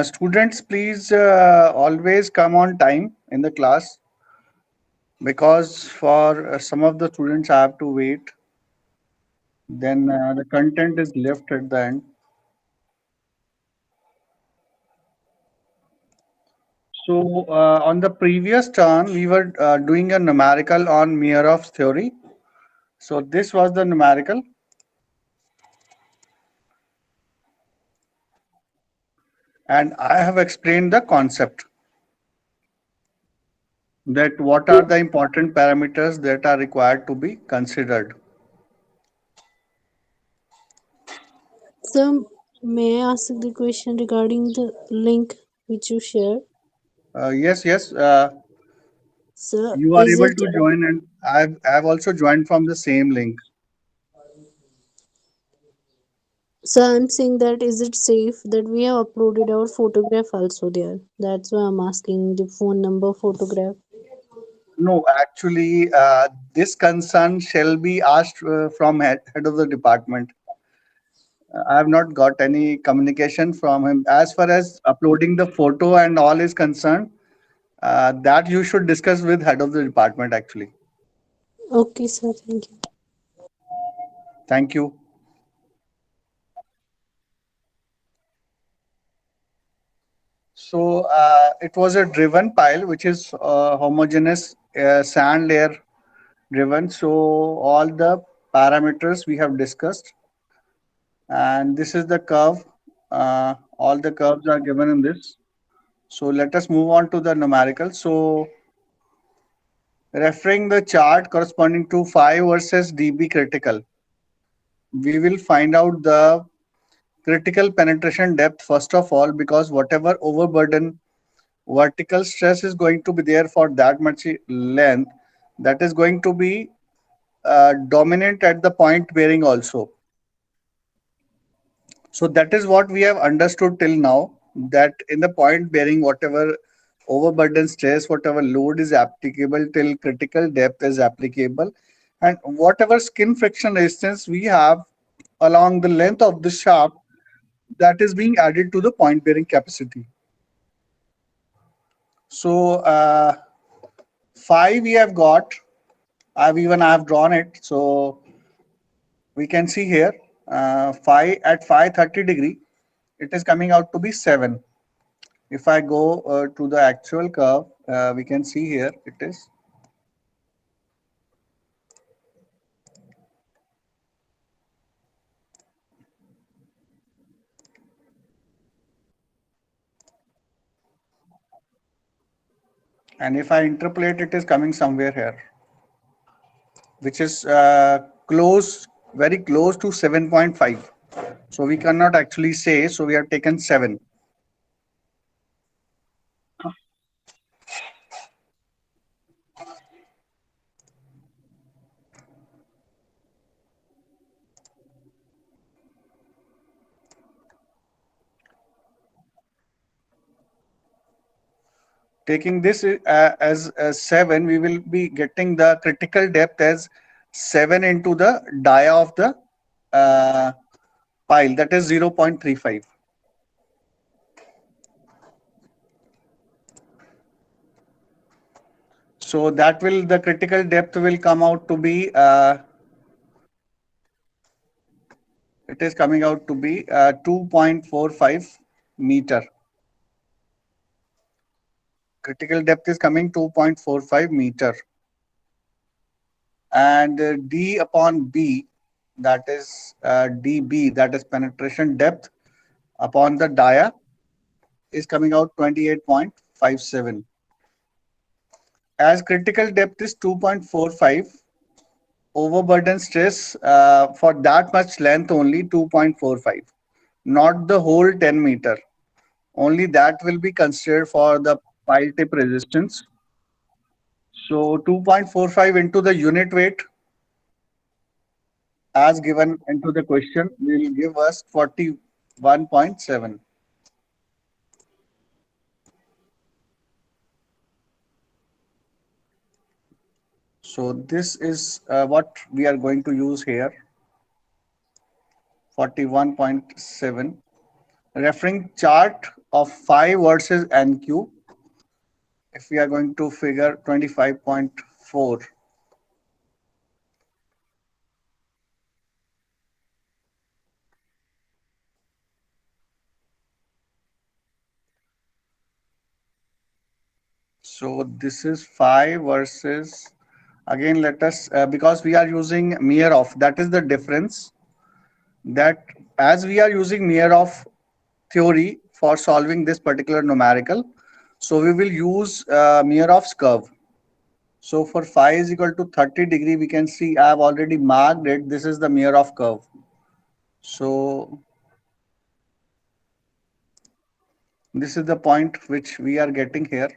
Students, please always come on time in the class because for some of the students I have to wait. Then the content is left at the end. So on the previous turn, we were doing a numerical on Meyerhoff's theory. So this was the numerical, and I have explained the concept that what are the important parameters that are required to be considered. So, may I ask the question regarding the link which you shared? Yes, So, you are is able it to join, and I've also joined from the same link. so? I'm saying that is it safe that we have uploaded our photograph also there? That's why I'm asking the phone number photograph. No, actually, this concern shall be asked from head of the department. I have not got any communication from him. As far as uploading the photo and all is concerned, that you should discuss with head of the department actually. Okay, sir. Thank you. Thank you. So it was a driven pile, which is homogeneous sand layer driven. So all the parameters we have discussed, and this is the curve. All the curves are given in this. So let us move on to the numerical. So referring the chart corresponding to phi versus dB critical, we will find out the critical penetration depth first of all, because whatever overburden vertical stress is going to be there for that much length, that is going to be dominant at the point bearing also. So that is what we have understood till now, that in the point bearing, whatever overburden stress, whatever load is applicable till critical depth is applicable, and whatever skin friction resistance we have along the length of the shaft, that is being added to the point bearing capacity. So phi we have got, I have drawn it. So we can see here phi at phi 30 degree, it is coming out to be 7. If I go to the actual curve, we can see here it is. And if I interpolate, it is coming somewhere here, which is close, very close to 7.5. So we cannot actually say, so we have taken 7. Taking this as 7, we will be getting the critical depth as 7 into the dia of the uh, pile, that is 0.35. So that will, the critical depth will come out to be, it is coming out to be 2.45 meter. Critical depth is coming 2.45 meter. And D upon B, that is dB, that is penetration depth upon the dia, is coming out 28.57. As critical depth is 2.45, overburden stress for that much length only 2.45, not the whole 10 meter. Only that will be considered for the pile tip resistance. So 2.45 into the unit weight as given into the question will give us 41.7. So this is what we are going to use here, 41.7. referring chart of phi versus NQ. If we are going to figure 25.4, so this is phi versus, again let us because we are using Meyer-Hof, that is the difference, that as we are using Meyer-Hof theory for solving this particular numerical, so we will use Meyer-Hof's curve. So for phi is equal to 30 degree, we can see I have already marked it. This is the Meyer-Hof curve. So this is the point which we are getting here.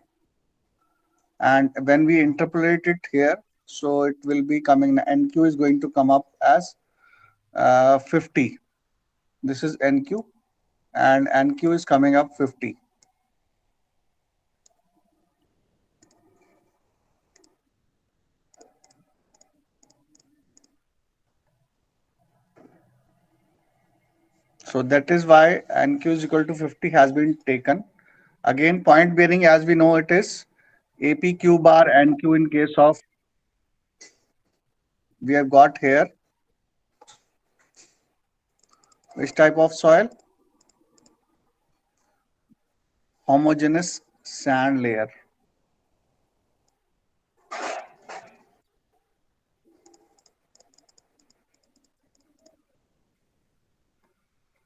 And when we interpolate it here, so it will be coming, NQ is going to come up as 50. This is NQ and NQ is coming up 50. So that is why NQ is equal to 50 has been taken. Again, point bearing, as we know, it is AP Q bar NQ in case of, we have got here which type of soil? Homogeneous sand layer.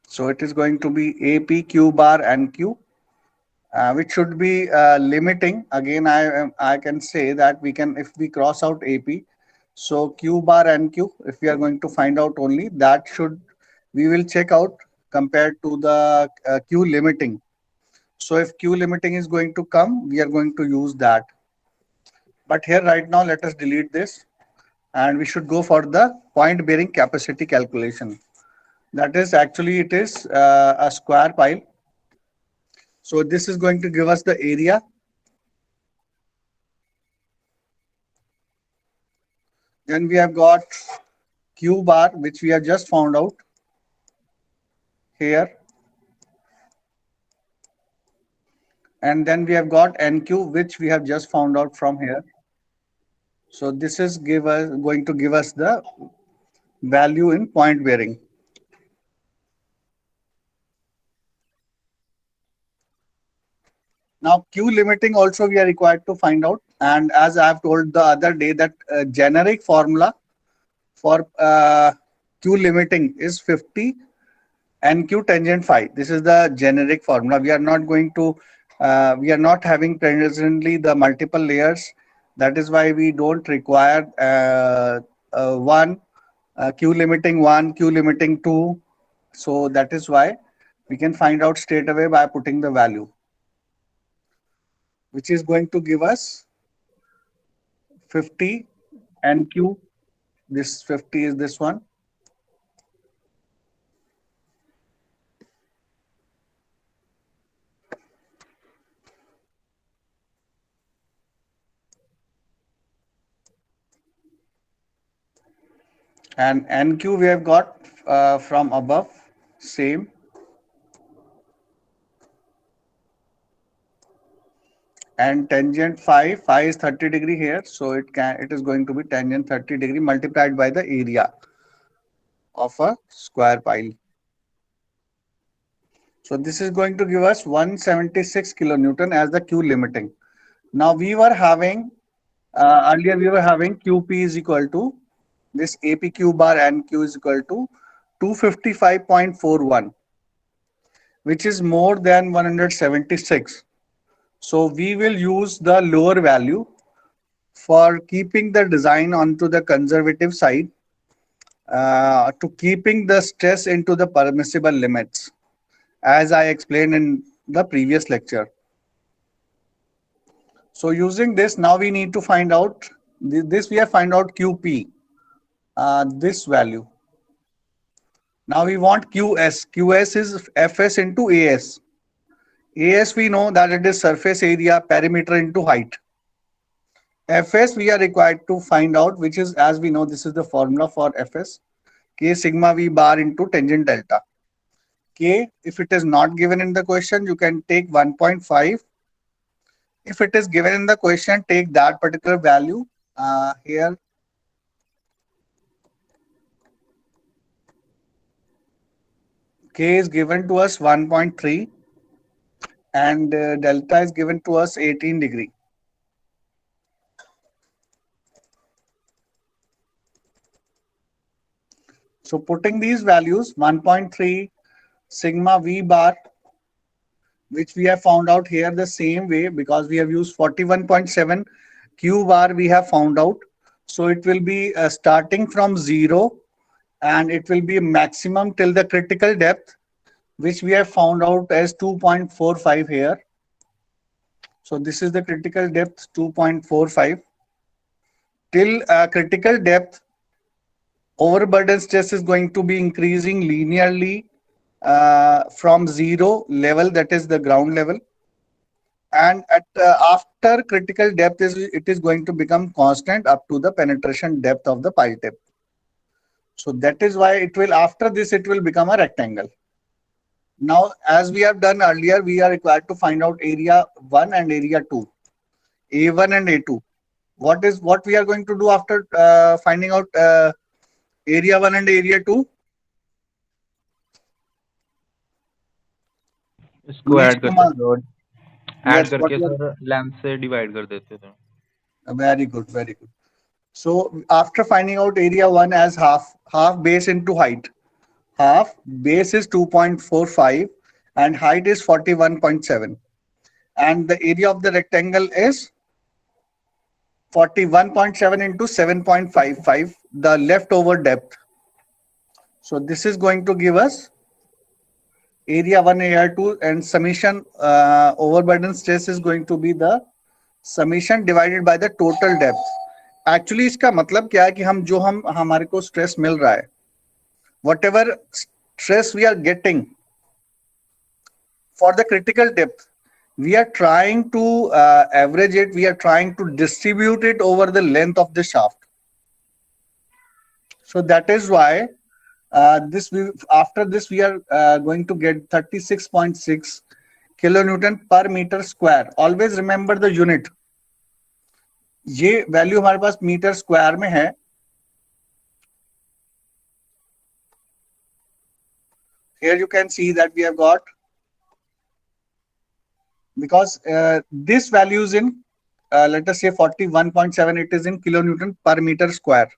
So it is going to be AP Q bar NQ, which should be limiting. Again, I can say that we can, if we cross out AP, so Q bar NQ, if we are going to find out only, that should, we will check out compared to the Q limiting. So if Q limiting is going to come, we are going to use that. But here right now, let us delete this and we should go for the point bearing capacity calculation. That is actually, it is a square pile. So this is going to give us the area. Then we have got Q bar, which we have just found out here. And then we have got NQ, which we have just found out from here. So this is going to give us the value in point bearing. Now Q limiting also we are required to find out. And as I have told the other day, that generic formula for Q limiting is 50 NQ tangent phi. This is the generic formula. We are not going to, we are not having presently the multiple layers. That is why we don't require one Q limiting 1, Q limiting 2. So that is why we can find out straight away by putting the value, which is going to give us 50 NQ. This 50 is this one. And NQ we have got from above, same. And tangent phi is 30 degree here, so it is going to be tangent 30 degree multiplied by the area of a square pile. So this is going to give us 176 kilonewton as the Q limiting. Now we were having earlier we were having QP is equal to this APQ bar NQ is equal to 255.41, which is more than 176. So we will use the lower value for keeping the design onto the conservative side, to keeping the stress into the permissible limits, as I explained in the previous lecture. So using this, now we need to find out this. We have find out QP, this value. Now we want QS. QS is FS into AS. AS we know that it is surface area perimeter into height. FS we are required to find out, which is, as we know, this is the formula for FS, K sigma V bar into tangent delta. K, if it is not given in the question, you can take 1.5. If it is given in the question, take that particular value. Here, K is given to us 1.3 and delta is given to us 18 degree. So putting these values, 1.3 sigma V bar, which we have found out here the same way because we have used 41.7 Q bar we have found out. So it will be starting from 0 and it will be maximum till the critical depth, which we have found out as 2.45 here. So this is the critical depth 2.45. Till critical depth, overburden stress is going to be increasing linearly from 0 level, that is the ground level, and at after critical depth it is going to become constant up to the penetration depth of the pile tip. So that is why it will, after this it will become a rectangle. Now, as we have done earlier, we are required to find out area 1 and area 2, A1 and A2. What we are going to do after finding out area 1 and area 2? इसको add करते Kumar. थे और add Yes, what करके you are, sir length से divide कर देते थे. very good, very good. So after finding out area 1 as half base into height, half base is 2.45 and height is 41.7, and the area of the rectangle is 41.7 into 7.55, the leftover depth. So this is going to give us area 1, area 2, and summation overburden stress is going to be the summation divided by the total depth. Actually इसका मतलब क्या है कि हम हमारे को stress मिल रहा है, whatever stress we are getting for the critical depth, we are trying to average it, we are trying to distribute it over the length of the shaft. So that is why after this we are going to get 36.6 kilonewton per meter square. Always remember the unit. ये value हमारे पास metre square में है. Here you can see that we have got, because this value is in let us say 41.7, it is in kilonewton per meter square.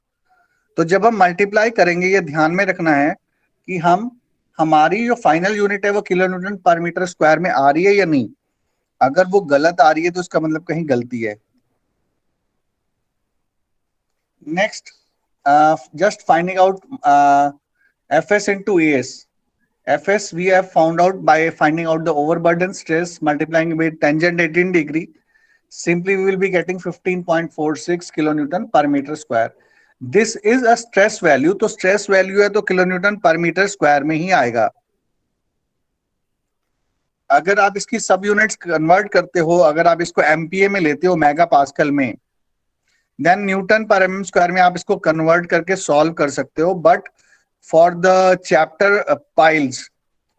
तो जब हम multiply करेंगे, ये ध्यान में रखना है कि हमारी जो फाइनल यूनिट है वो किलोन्यूटन पर मीटर स्क्वायर में आ रही है या नहीं. अगर वो गलत आ रही है तो इसका मतलब कहीं गलती है. Next, just finding out Fs into As. Fs we have found out by finding out the overburden stress multiplying with tangent 18 degree. Simply we will be getting 15.46 kilonewton per meter square. This is a stress value, तो stress value है तो kilonewton per meter square में ही आएगा. अगर आप इसकी सब units convert करते हो, अगर आप इसको एमपीए में लेते हो मेगा पास्कल में, देन न्यूटन पर एमएम स्क्वायर में आप इसको कन्वर्ट करके सॉल्व कर सकते हो. But for the chapter piles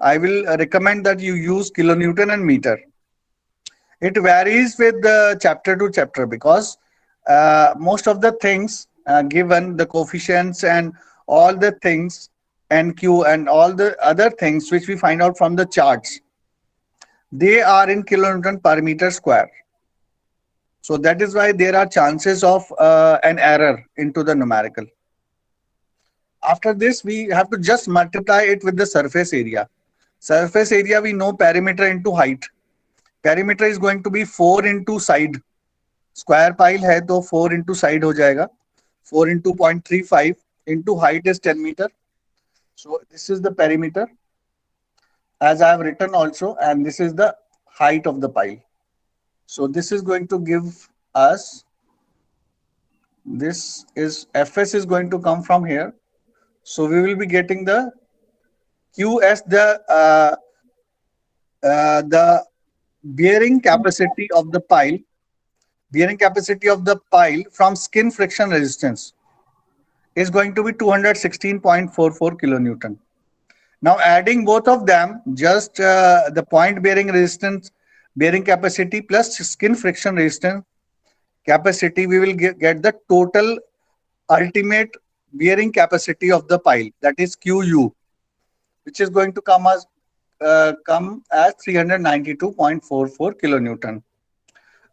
I will recommend that you use kilonewton and meter. It varies with the chapter to chapter because most of the things given, the coefficients and all the things, NQ and all the other things which we find out from the charts, they are in kilonewton per meter square. So that is why there are chances of an error into the numerical. After this, we have to just multiply it with the surface area. Surface area we know perimeter into height. Perimeter is going to be 4 into side. Square pile है तो 4 into side हो जाएगा. 4 into 0.35 into height is 10 meter. So this is the perimeter as I have written also, and this is the height of the pile. So this is going to give us, this is Fs is going to come from here. So we will be getting the Q as the bearing capacity of the pile. Bearing capacity of the pile from skin friction resistance is going to be 216.44 kilonewton. Now adding both of them, just the point bearing resistance, bearing capacity plus skin friction resistance capacity, we will get the total ultimate bearing capacity of the pile, that is QU, which is going to come as 392.44 kilonewton.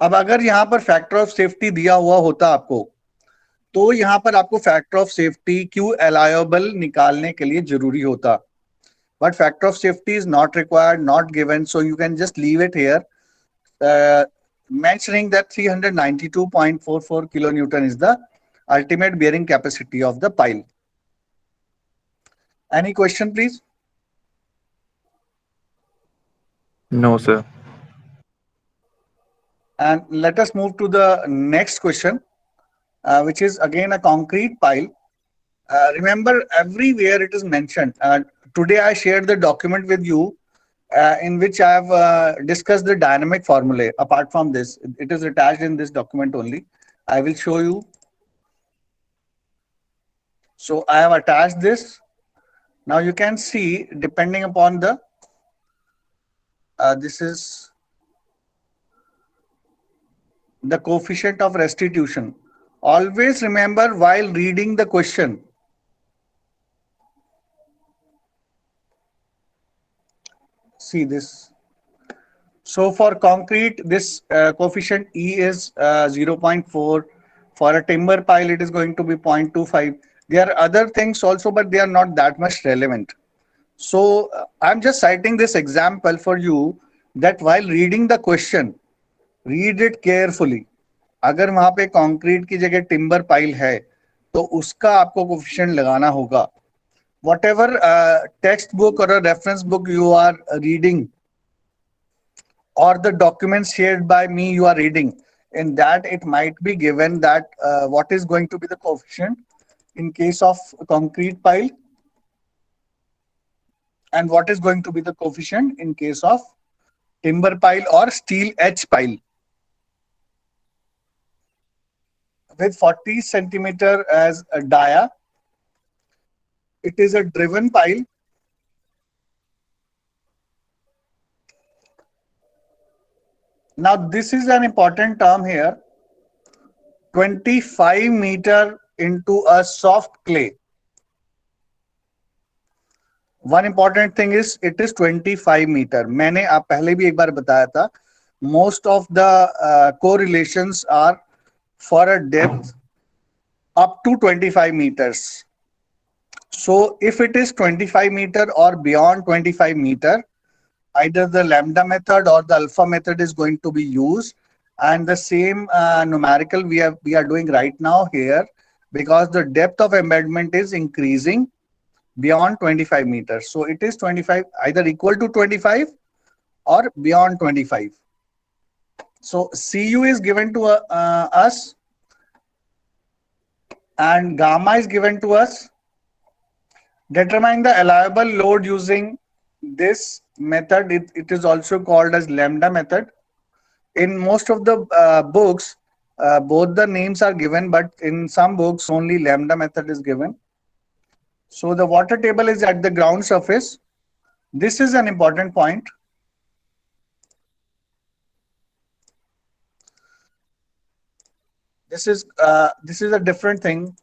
अब अगर यहाँ पर factor of safety दिया हुआ होता आपको, तो यहाँ पर आपको फैक्टर ऑफ सेफ्टी क्यू अलायबल निकालने के लिए जरूरी होता, but factor of safety is not required, not given, so you can just leave it here, mentioning that 392.44 kilonewton is the ultimate bearing capacity of the pile. Any question, please? No, sir. And let us move to the next question, which is again a concrete pile. Remember, everywhere it is mentioned. Today I shared the document with you in which I have discussed the dynamic formulae. Apart from this, it is attached in this document only. I will show you. So I have attached this. Now you can see, depending upon the, this is the coefficient of restitution. Always remember while reading the question, see this. So for concrete, this coefficient E is 0.4. For a timber pile, it is going to be 0.25. There are other things also, but they are not that much relevant. So I'm just citing this example for you that while reading the question, read it carefully. अगर वहां पे concrete की जगह timber pile है तो उसका आपको coefficient लगाना होगा. Whatever textbook or a reference book you are reading, or the documents shared by me you are reading, in that it might be given that what is going to be the coefficient in case of concrete pile and what is going to be the coefficient in case of timber pile or steel edge pile. With 40 centimeter as a dia, it is a driven pile. Now this is an important term here, 25 meter into a soft clay. One important thing is it is 25 meter. मैंने आप पहले भी एक बार बताया था, most of the correlations are for a depth up to 25 meters. So if it is 25 meter or beyond 25 meter, either the lambda method or the alpha method is going to be used, and the same numerical we are doing right now here, because the depth of embedment is increasing beyond 25 meters. So it is 25, either equal to 25 or beyond 25. So Cu is given to us and gamma is given to us. Determine the allowable load using this method. It is also called as lambda method. In most of the books, both the names are given, but in some books only lambda method is given. So the water table is at the ground surface. This is an important point. This is a different thing.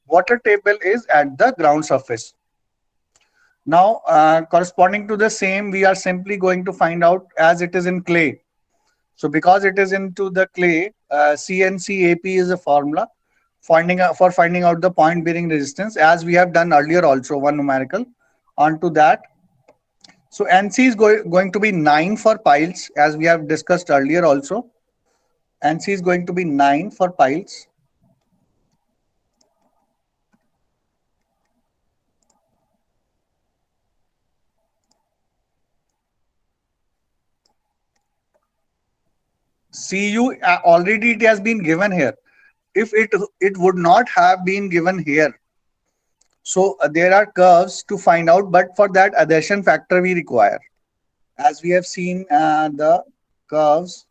Water table is at the ground surface. Now, corresponding to the same, we are simply going to find out as it is in clay. So because it is into the clay, CNCAP is a formula for finding out the point bearing resistance, as we have done earlier also, one numerical onto that. So NC is going to be 9 for piles, as we have discussed earlier also. NC is going to be 9 for piles. Cu already it has been given here. If it would not have been given here, so there are curves to find out, but for that adhesion factor we require. As we have seen the curves,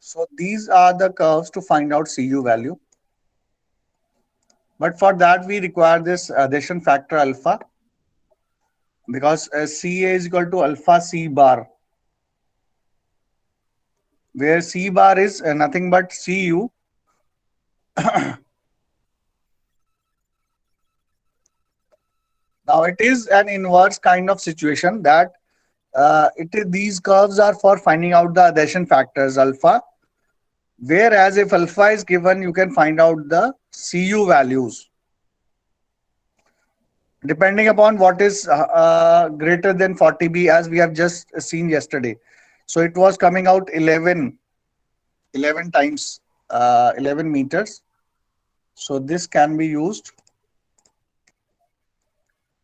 So these are the curves to find out Cu value. But for that, we require this addition factor alpha, because Ca is equal to alpha C bar, where C bar is nothing but Cu Now it is an inverse kind of situation that these curves are for finding out the adhesion factors alpha, whereas if alpha is given, you can find out the Cu values depending upon what is greater than 40B, as we have just seen yesterday. So it was coming out 11 times 11 meters. So this can be used.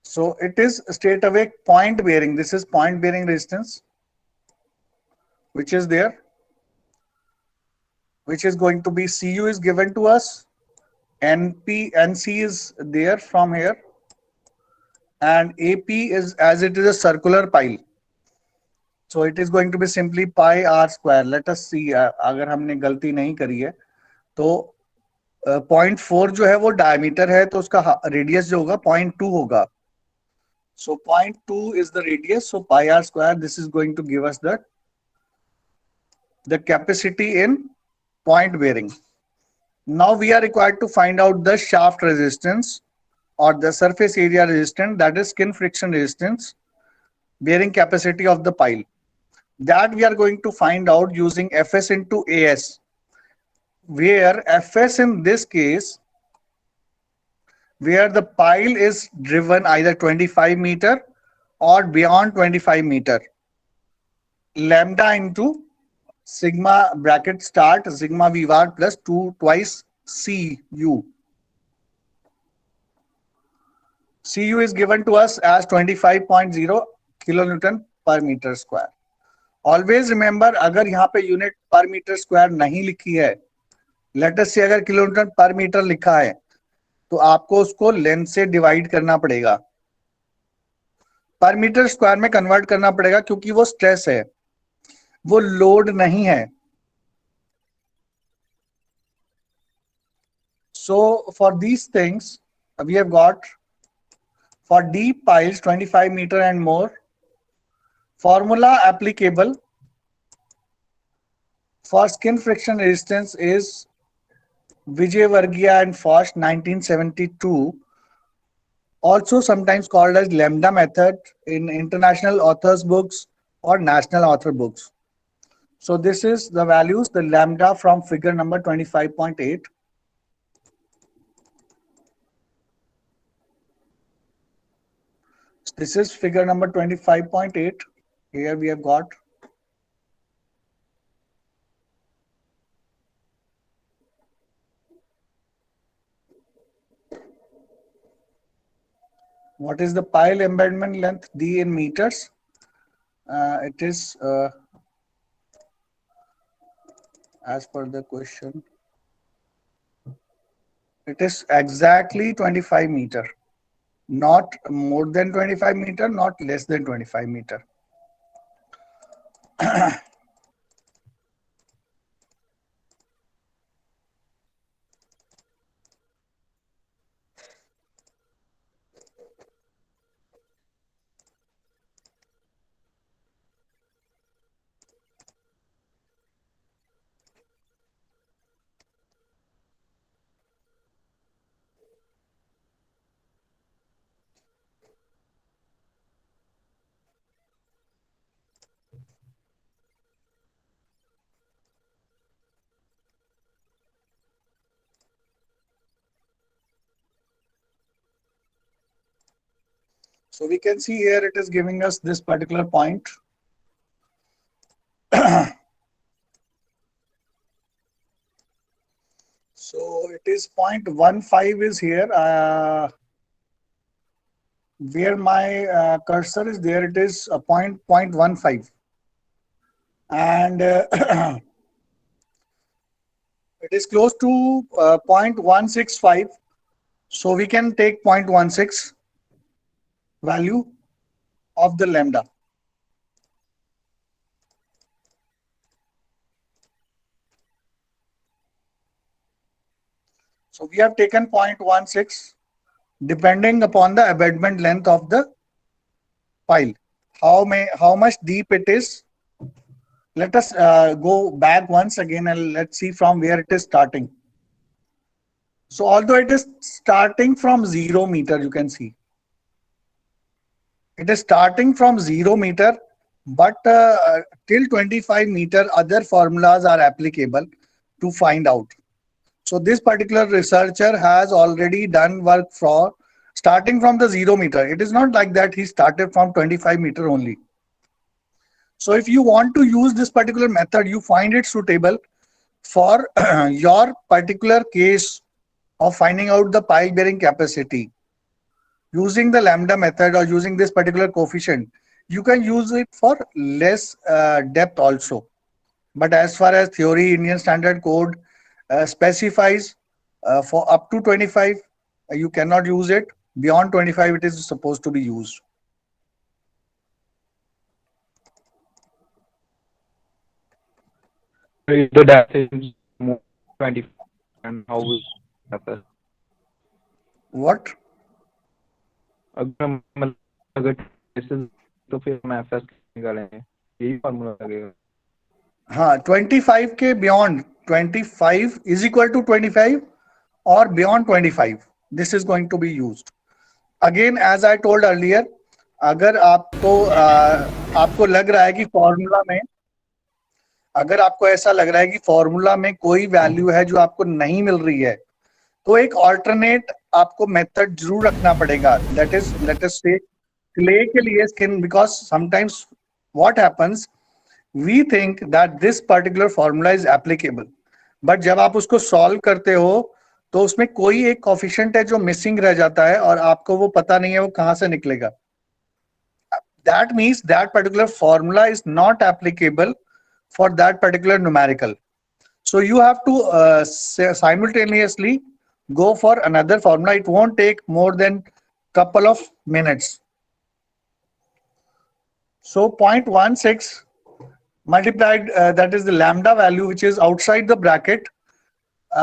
So it is straight away point bearing. This is point bearing resistance, which is there, which is going to be Cu is given to us, NC is there from here, and AP is, as it is a circular pile, so it is going to be simply pi r square. Let us see, अगर हमने गलती नहीं करी है तो 0.4 जो है वो डायमीटर है, तो उसका रेडियस जो होगा 0.2 होगा. So 0.2 is the radius, so pi r square, this is going to give us the capacity in point bearing. Now we are required to find out the shaft resistance or the surface area resistance, that is skin friction resistance, bearing capacity of the pile. That we are going to find out using Fs into As, where Fs in this case, where the pile is driven either 25 meter or beyond 25 meter, lambda into sigma bracket start sigma v bar plus 2 twice Cu. Cu is given to us as 25.0 kilonewton per meter square. Always remember, अगर यहाँ पे unit पर metre square नहीं लिखी है, let us से अगर kilometre पर मीटर लिखा है, तो आपको उसको लेंथ से डिवाइड करना पड़ेगा, पर मीटर स्क्वायर में कन्वर्ट करना पड़ेगा, क्योंकि वो स्ट्रेस है, वो लोड नहीं है. So for these things, we have got for deep piles 25 meter and more, formula applicable for skin friction resistance is Vijayvargiya and Foch 1972, also sometimes called as lambda method in international authors books or national author books. So this is the values, the lambda from figure number 25.8. This is figure number 25.8. Here we have got what is the pile embedment length D in meters. It is as per the question, it is exactly 25 meter, not more than 25 meter, not less than 25 meter. So we can see here it is giving us this particular point. So it is 0.15 is here. Where my cursor is there, it is a 0.15. And it is close to 0.165. So we can take 0.16 value of the lambda. So we have taken 0.16 depending upon the abutment length of the pile. How much deep it is. Let us go back once again and let's see from where it is starting. So although it is starting from 0 meter, you can see it is starting from 0 meter, but till 25 meter other formulas are applicable to find out. So this particular researcher has already done work for starting from the 0 meter. It is not like that he started from 25 meter only. So if you want to use this particular method, you find it suitable for your particular case of finding out the pile bearing capacity. Using the lambda method or using this particular coefficient, you can use it for less depth also. But as far as theory, Indian Standard Code specifies for up to 25, you cannot use it. Beyond 25, it is supposed to be used. The depth is more 20 and how will happen? What? अगर तो फिर हम FS निकालेंगे, यही formula लगेगा. हाँ, 25 के beyond 25 is equal to 25 or beyond 25. This is going to be used. Again, as I told earlier, अगर आपको लग रहा है कि फॉर्मूला में, अगर आपको ऐसा लग रहा है कि फॉर्मूला में कोई वैल्यू है जो आपको नहीं मिल रही है, तो एक ऑल्टरनेट आपको मेथड जरूर रखना पड़ेगा. दैट इज लेट अस से क्ले के लिए skin, because sometimes what happens, we think that this particular formula is applicable, but जब आप उसको सॉल्व करते हो तो उसमें कोई एक कोफिशिएंट है जो मिसिंग रह जाता है और आपको वो पता नहीं है वो कहां से निकलेगा. That means that particular formula is not applicable for that particular numerical. So you have to simultaneously go for another formula. It won't take more than couple of minutes. So 0.16 multiplied, that is the lambda value which is outside the bracket.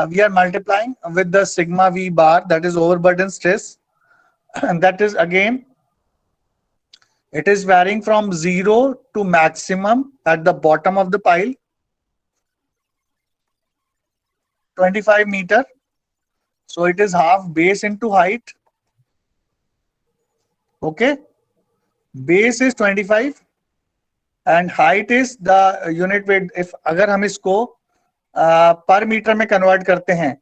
We are multiplying with the sigma v bar, that is overburden stress, and that is again, it is varying from 0 to maximum at the bottom of the pile, 25 meter. So it is half base into height. Okay, base is 25 and height is the unit weight. If अगर हम इसको पर metre में convert करते हैं,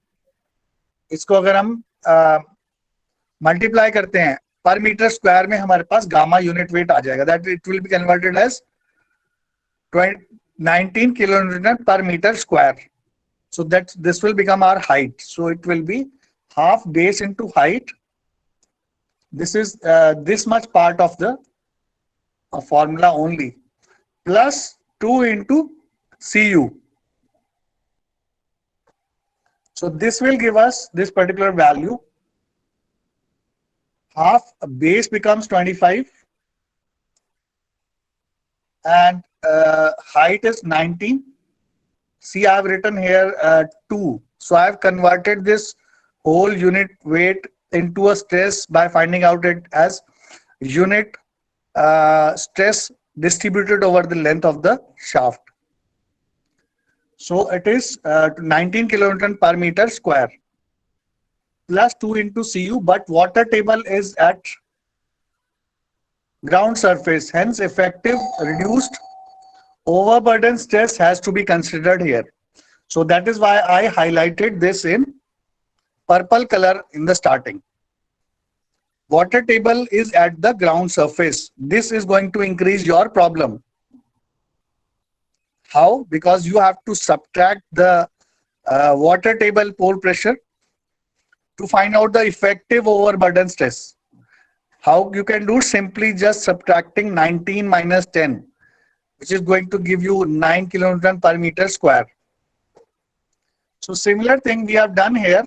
इसको अगर हम मल्टीप्लाई करते हैं पर मीटर स्क्वायर में, हमारे पास गामा यूनिट वेट आ जाएगा. That it will be converted as 19 kilonewton per metre square. So that this will become our height. So it will be half base into height. This is this much part of the formula only, plus 2 into Cu. So this will give us this particular value. Half base becomes 25 and height is 19. See, I have written here 2. So I have converted this whole unit weight into a stress by finding out it as unit stress distributed over the length of the shaft. So it is 19 kilonewton per meter square. Plus 2 into Cu, but water table is at ground surface, hence effective reduced overburden stress has to be considered here. So that is why I highlighted this in purple color in the starting. Water table is at the ground surface. This is going to increase your problem. How? Because you have to subtract the water table pore pressure to find out the effective overburden stress. How you can do? Simply just subtracting 19 minus 10, which is going to give you 9 kilonewton per meter square. So similar thing we have done here.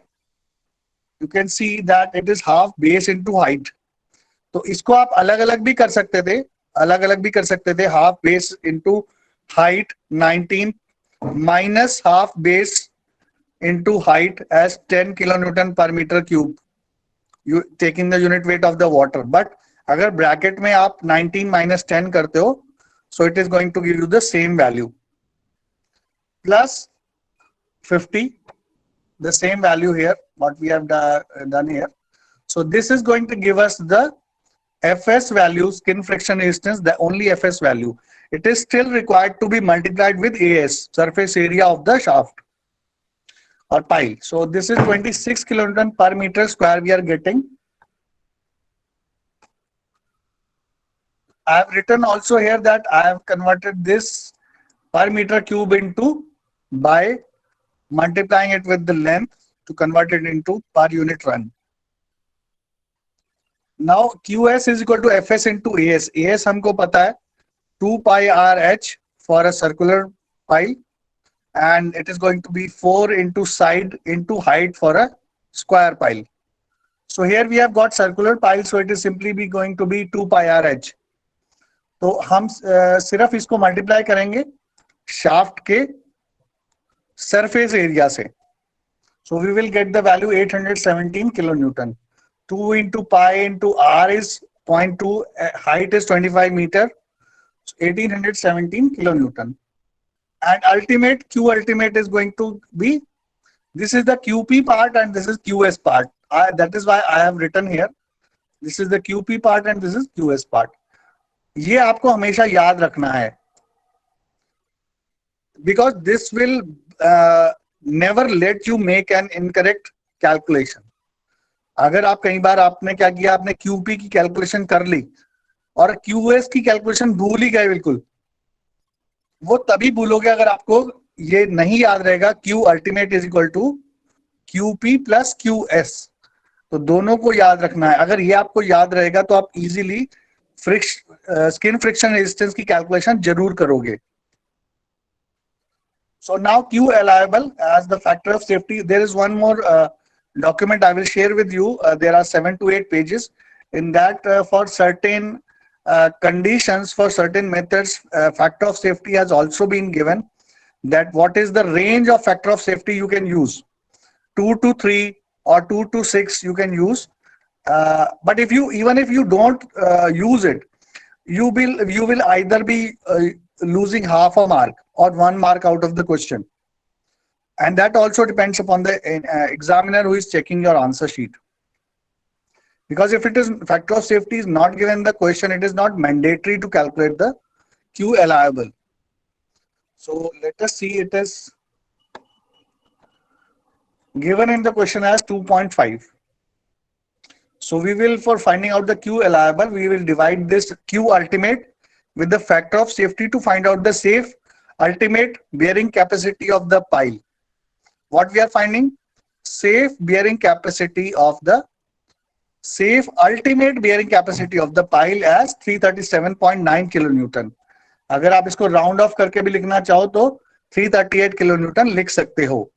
You can see that it is half base into height. तो इसको आप अलग अलग भी कर सकते थे, half base into height 19 minus half base into height as 10 kilonewton per meter cube, you taking the unit weight of the water. But अगर bracket में आप 19 minus 10 करते हो, so it is going to give you the same value plus 50, the same value here what we have done here. So this is going to give us the Fs value, skin friction resistance, the only Fs value. It is still required to be multiplied with AS, surface area of the shaft or pile. So this is 26 kilonewton per meter square we are getting. I have written also here that I have converted this per meter cube into by multiplying it with the length to convert it into per unit run. Now QS is equal to Fs into AS. AS हमको पता है 2 pi RH for a circular pile, and it is going to be 4 into side into height for a square pile. So here we have got circular pile, so it is simply be going to be 2 pi RH. तो हम सिर्फ इसको multiply करेंगे shaft के surface area से. So we will get the value 817 kilonewton. 2 into pi into r is 0.2, height is 25 meter, so 1817 kilonewton. And ultimate Q ultimate is going to be, this is the QP part and this is QS part. That is why I have written here, this is the QP part and this is QS part. ये आपको हमेशा याद रखना है, because this will never let you make an incorrect calculation. अगर आप कई बार आपने क्या किया, आपने QP की कैलकुलेशन कर ली और QS की कैलकुलेशन भूल ही गए बिल्कुल, वो तभी भूलोगे अगर आपको ये नहीं याद रहेगा Q ultimate is equal to QP plus QS. तो दोनों को याद रखना है. अगर ये आपको याद रहेगा तो आप इजीली स्किन फ्रिक्शन रेजिस्टेंस की कैलकुलेशन जरूर करोगे. So now Q allowable as the factor of safety. There is one more document I will share with you. There are 7 to 8 pages. In that, for certain conditions, for certain methods, factor of safety has also been given. That what is the range of factor of safety you can use? 2 to 3 or 2 to 6 you can use. But if you, even if you don't use it, you will either be losing half a mark or 1 mark out of the question, and that also depends upon the examiner who is checking your answer sheet. Because if it is factor of safety is not given in the question, it is not mandatory to calculate the Q allowable. So let us see, it is given in the question as 2.5. So we will, for finding out the Q allowable, we will divide this Q ultimate with the factor of safety to find out the safe ultimate bearing capacity of the pile. What we are finding? Safe bearing capacity of the ultimate bearing capacity of the pile as 337.9 kilonewton. अगर आप इसको round of करके भी लिखना चाहो तो 338 kilonewton लिख सकते हो.